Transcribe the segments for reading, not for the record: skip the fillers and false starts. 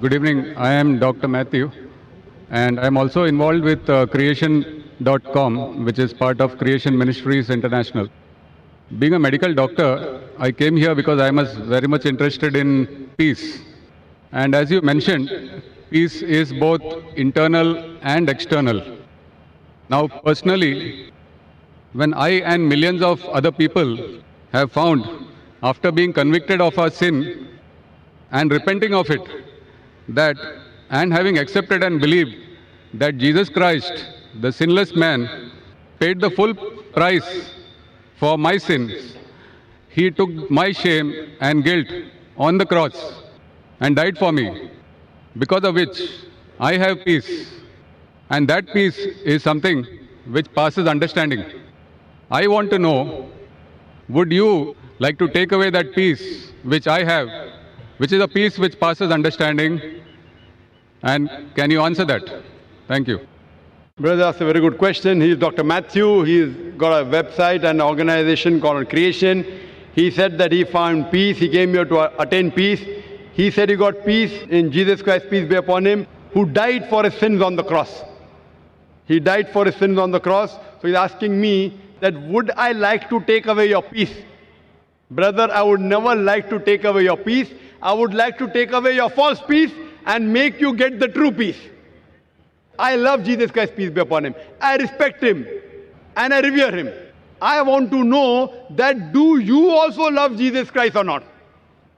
Good evening. I am Dr. Matthew, and I am also involved with creation.com, which is part of Creation Ministries International. Being a medical doctor, I came here because I was very much interested in peace. And as you mentioned, peace is both internal and external. Now, personally, when I and millions of other people have found, after being convicted of our sin and repenting of it, that and having accepted and believed that Jesus Christ, the sinless man, paid the full price for my sins. He took my shame and guilt on the cross and died for me, because of which I have peace. And that peace is something which passes understanding. I want to know, would you like to take away that peace which I have, which is a peace which passes understanding? And can you answer that? Thank you. Brother, that's a very good question. He's Dr. Matthew. He's got a website and organization called Creation. He said that he found peace. He came here to attain peace. He said he got peace in Jesus Christ, peace be upon him, who died for his sins on the cross. He died for his sins on the cross. So he's asking me that would I like to take away your peace? Brother, I would never like to take away your peace. I would like to take away your false peace and make you get the true peace. I love Jesus Christ, peace be upon him. I respect him and I revere him. I want to know that do you also love Jesus Christ or not?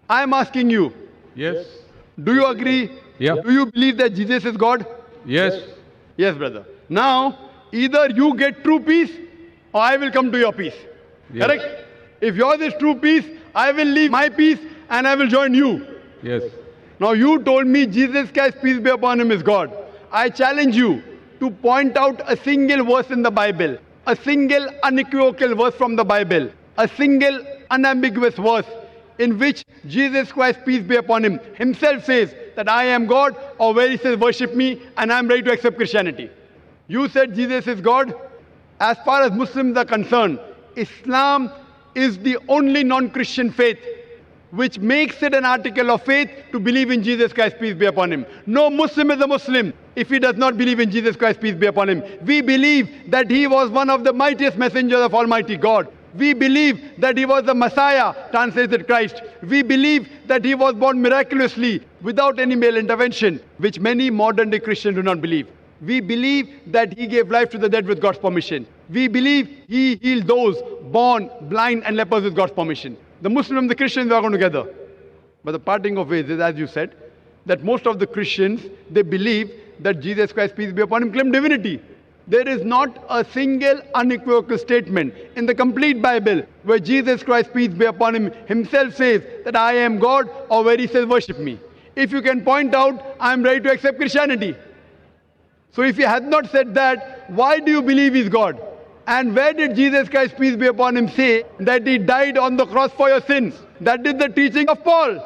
I am asking you. Yes. Do you agree? Yeah. Do you believe that Jesus is God? Yes. Yes, brother. Now, either you get true peace or I will come to your peace. Yes. Correct? If yours is true peace, I will leave my peace and I will join you. Yes. Now you told me Jesus Christ, peace be upon him, is God. I challenge you to point out a single verse in the Bible, a single unequivocal verse from the Bible, a single unambiguous verse in which Jesus Christ, peace be upon him, himself says that I am God, or where he says worship me and I am ready to accept Christianity. You said Jesus is God. As far as Muslims are concerned, Islam is the only non-Christian faith which makes it an article of faith to believe in Jesus Christ, peace be upon him. No Muslim is a Muslim if he does not believe in Jesus Christ, peace be upon him. We believe that he was one of the mightiest messengers of Almighty God. We believe that he was the Messiah, translated Christ. We believe that he was born miraculously without any male intervention, which many modern day Christians do not believe. We believe that he gave life to the dead with God's permission. We believe he healed those born blind and lepers with God's permission. The Muslims and the Christians are going together. But the parting of ways is, as you said, that most of the Christians, they believe that Jesus Christ, peace be upon him, claimed divinity. There is not a single unequivocal statement in the complete Bible where Jesus Christ, peace be upon him, himself says that I am God, or where he says worship me. If you can point out, I am ready to accept Christianity. So if he had not said that, why do you believe he's God? And where did Jesus Christ, peace be upon him, say that he died on the cross for your sins? That is the teaching of Paul.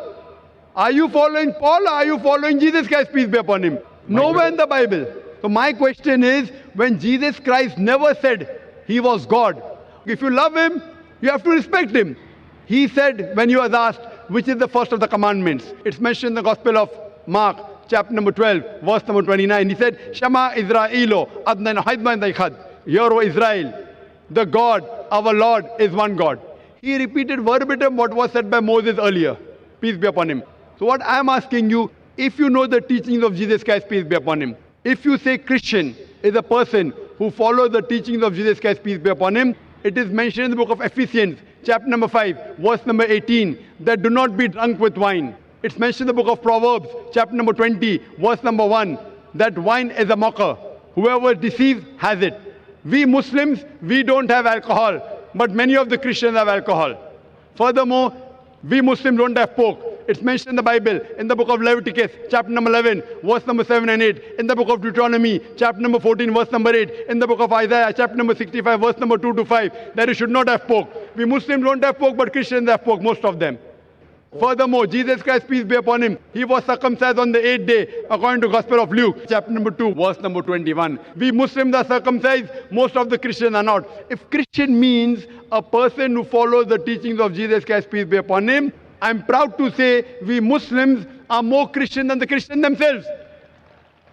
Are you following Paul or are you following Jesus Christ, peace be upon him? Nowhere in the Bible. So my question is, when Jesus Christ never said he was God, if you love him, you have to respect him. He said, when he was asked, which is the first of the commandments? It's mentioned in the Gospel of Mark, chapter number 12, verse number 29. He said, Shema Israelo, Adnan Haidman Daikhad. Hear, O Israel, the God, our Lord, is one God. He repeated verbatim what was said by Moses earlier. Peace be upon him. So what I am asking you, if you know the teachings of Jesus Christ, peace be upon him, if you say Christian is a person who follows the teachings of Jesus Christ, peace be upon him, it is mentioned in the book of Ephesians, chapter number 5, verse number 18, that do not be drunk with wine. It's mentioned in the book of Proverbs, chapter number 20, verse number 1, that wine is a mocker. Whoever deceives has it. We Muslims, we don't have alcohol, but many of the Christians have alcohol. Furthermore, we Muslims don't have pork. It's mentioned in the Bible, in the book of Leviticus, chapter number 11, verse number 7 and 8, in the book of Deuteronomy, chapter number 14, verse number 8, in the book of Isaiah, chapter number 65, verse number 2 to 5, that you should not have pork. We Muslims don't have pork, but Christians have pork, most of them. Furthermore, Jesus Christ, peace be upon him, he was circumcised on the 8th day, according to Gospel of Luke, chapter number 2, verse number 21. We Muslims are circumcised, most of the Christians are not. If Christian means a person who follows the teachings of Jesus Christ, peace be upon him, I'm proud to say we Muslims are more Christian than the Christians themselves.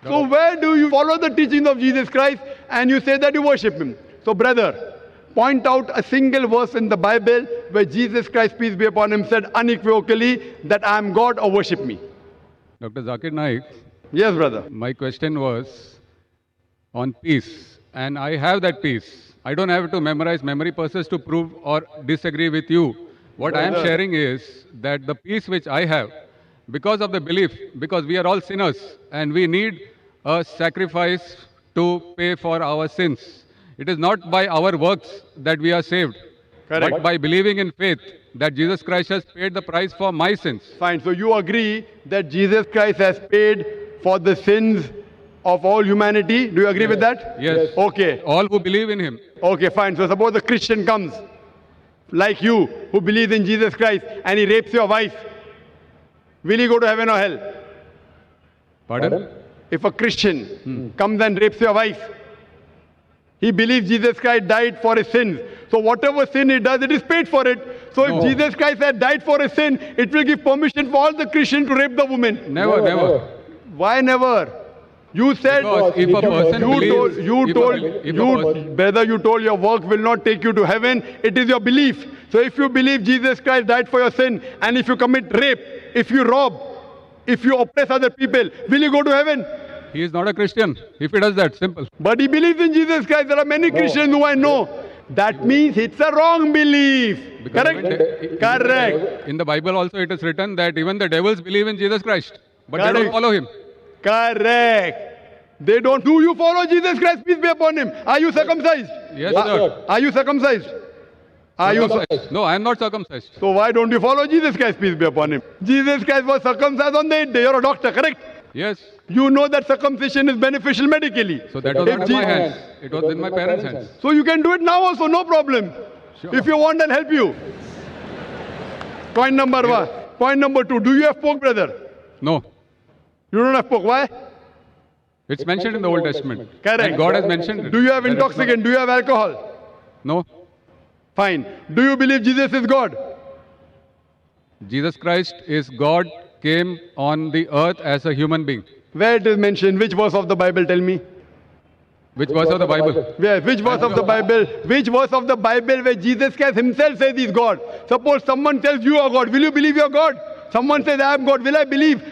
So where do you follow the teachings of Jesus Christ and you say that you worship him? So brother, point out a single verse in the Bible where Jesus Christ, peace be upon him, said unequivocally that I am God or worship me. Dr. Zakir Naik, Yes, brother. my question was on peace, and I have that peace. I don't have to memorize memory purposes to prove or disagree with you. What I am Brother. sharing is that the peace which I have, because of the belief, because we are all sinners and we need a sacrifice to pay for our sins. It is not by our works that we are saved, Correct. but by believing in faith that Jesus Christ has paid the price for my sins. Fine. So you agree that Jesus Christ has paid for the sins of all humanity. Do you agree with that? Yes. Okay. All who believe in him. Okay, fine. So suppose a Christian comes, like you, who believes in Jesus Christ, and he rapes your wife. Will he go to heaven or hell? Pardon? If a Christian comes and rapes your wife, he believes Jesus Christ died for his sins. So whatever sin he does, it is paid for it. So No. if Jesus Christ had died for his sin, it will give permission for all the Christians to rape the woman. Never. Why never? You said, Because if a person believes, brother, you told your work will not take you to heaven. It is your belief. So if you believe Jesus Christ died for your sin, and if you commit rape, if you rob, if you oppress other people, will you go to heaven? he is not a Christian. If he does that, simple. But he believes in Jesus Christ. There are many Christians who I know. That means it's a wrong belief. Because Correct? Correct. In the Bible also it is written that even the devils believe in Jesus Christ, but they don't Correct. follow him. Correct. They don't. Do you follow Jesus Christ? Peace be upon him. Are you circumcised? Yes, sir. Are you circumcised? Are you? Circumcised. No, I am not circumcised. So why don't you follow Jesus Christ? Peace be upon him. Jesus Christ was circumcised on the 8th day. You're a doctor, correct? Yes. You know that circumcision is beneficial medically. So that was If not in my Je- hands. It was in my parents' hands. So you can do it now also, no problem. Sure. If you want, I'll help you. Point number one. Point number two. Do you have pork, brother? No. You don't have pork. Why? It's mentioned in the Old Testament. Correct. And God has mentioned it. Do you have That is intoxicant? Do you have alcohol? No. Fine. Do you believe Jesus is God? Jesus Christ is God, came on the earth as a human being. Where it is mentioned? Which verse of the Bible? Tell me. Which verse of the Bible? Where? Which verse of the Bible? Which verse of the Bible where Jesus Christ himself says he's God? Suppose someone tells you are God. Will you believe you're God? Someone says I am God. Will I believe?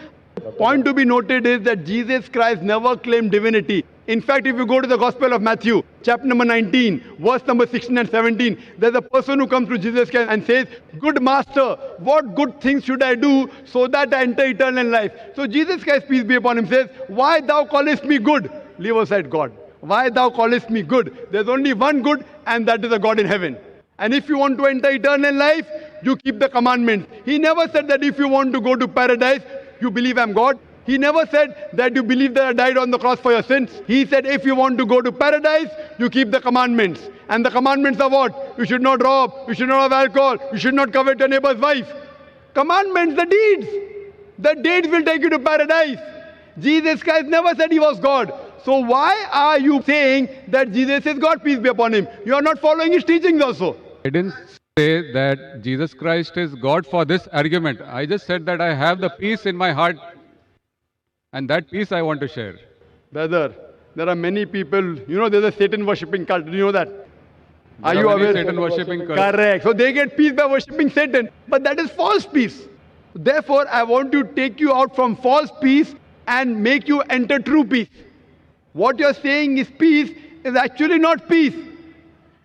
Point to be noted is that Jesus Christ never claimed divinity. In fact, if you go to the Gospel of Matthew, chapter number 19, verse number 16 and 17, there's a person who comes to Jesus Christ and says, "Good master, what good things should I do so that I enter eternal life?" So Jesus Christ, peace be upon him, says, "Why thou callest me good?" Leave aside God. "Why thou callest me good?" There's only one good, and that is a God in heaven. And if you want to enter eternal life, you keep the commandments. He never said that if you want to go to paradise, you believe I'm God. He never said that you believe that I died on the cross for your sins. He said if you want to go to paradise, you keep the commandments. And the commandments are what? You should not rob, you should not have alcohol, you should not covet your neighbor's wife. Commandments, the deeds. The deeds will take you to paradise. Jesus Christ never said he was God. So why are you saying that Jesus is God, peace be upon him? You are not following his teachings also. I didn't say that Jesus Christ is God for this argument. I just said that I have the peace in my heart, and that peace I want to share. Brother, there are many people, you know, there's a Satan worshipping cult. Do you know that? Are There you many aware? Satan worshipping cults. Correct. So they get peace by worshipping Satan. But that is false peace. Therefore, I want to take you out from false peace and make you enter true peace. What you're saying is peace is actually not peace.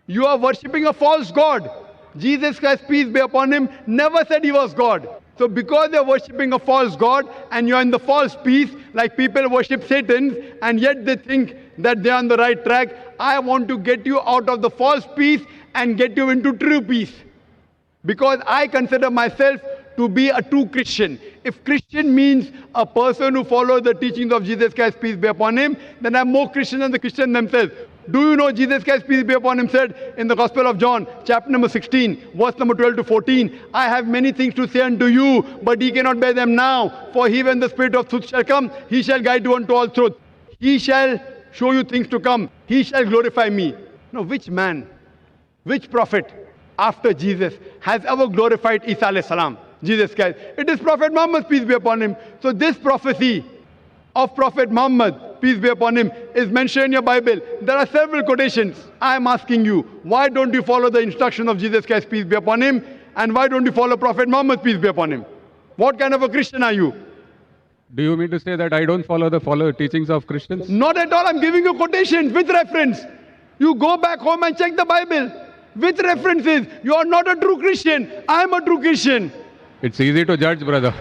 You are worshipping a false God. Jesus Christ, peace be upon him, never said he was God. So because they're worshipping a false God and you're in the false peace, like people worship Satan, and yet they think that they're on the right track, I want to get you out of the false peace and get you into true peace. Because I consider myself to be a true Christian. If Christian means a person who follows the teachings of Jesus Christ, peace be upon him, then I'm more Christian than the Christians themselves. Do you know Jesus Christ, peace be upon him, said in the Gospel of John, chapter number 16, verse number 12 to 14, I have many things to say unto you, but ye cannot bear them now. For he, when the Spirit of truth shall come, he shall guide you unto all truth. He shall show you things to come. He shall glorify me. Now, which man, which prophet after Jesus has ever glorified Isa alayhi salam? Jesus Christ. It is Prophet Muhammad, peace be upon him. So this prophecy of Prophet Muhammad, peace be upon him, is mentioned in your Bible. There are several quotations. I am asking you, why don't you follow the instruction of Jesus Christ, peace be upon him? And why don't you follow Prophet Muhammad, peace be upon him? What kind of a Christian are you? Do you mean to say that I don't follow the teachings of Christians? Not at all. I'm giving you quotations with reference. You go back home and check the Bible with references. You are not a true Christian. I am a true Christian. It's easy to judge, brother.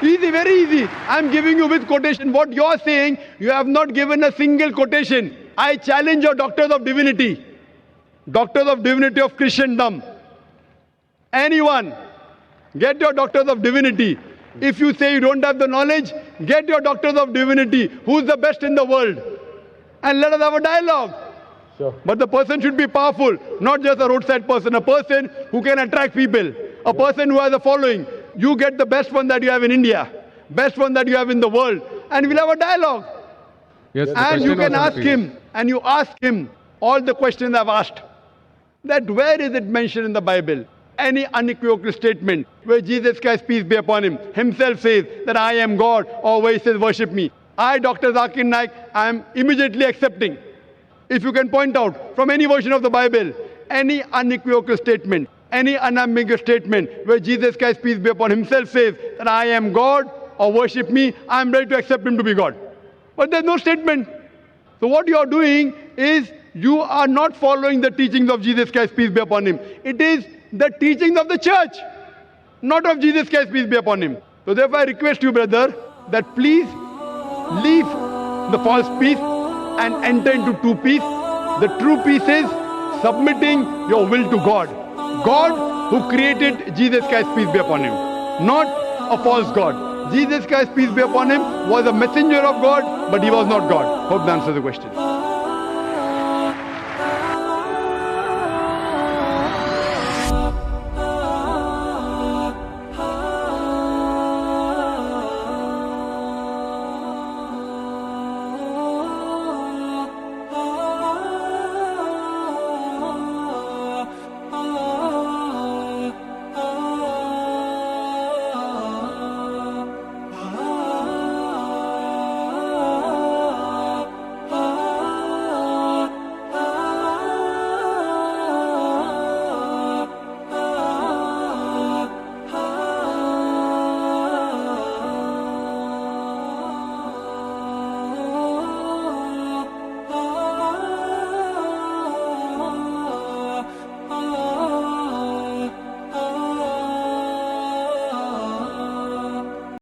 Easy, very easy. I'm giving you with quotation. What you're saying, you have not given a single quotation. I challenge your doctors of divinity. Doctors of divinity of Christendom. Anyone, get your doctors of divinity. If you say you don't have the knowledge, get your doctors of divinity. Who's the best in the world? And let us have a dialogue. Sure. But the person should be powerful, not just a roadside person, a person who can attract people, a person who has a following. You get the best one that you have in India, best one that you have in the world, and we'll have a dialogue. Yes, the And you question can was on ask the him, and you ask him all the questions I've asked. That where is it mentioned in the Bible? Any unequivocal statement where Jesus Christ, peace be upon him, himself says that I am God, or where he says worship me. I, Dr. Zakir Naik, I am immediately accepting. If you can point out from any version of the Bible, any unequivocal statement, any unambiguous statement where Jesus Christ, peace be upon himself, says that I am God or worship me, I am ready to accept him to be God. But there's no statement. So what you are doing is you are not following the teachings of Jesus Christ, peace be upon him. It is the teachings of the church, not of Jesus Christ, peace be upon him. So therefore I request you, brother, that please leave the false peace and enter into true peace. The true peace is submitting your will to God. God who created Jesus Christ, peace be upon him, not a false God. Jesus Christ, peace be upon him, was a messenger of God, but he was not God. Hope that answers the question.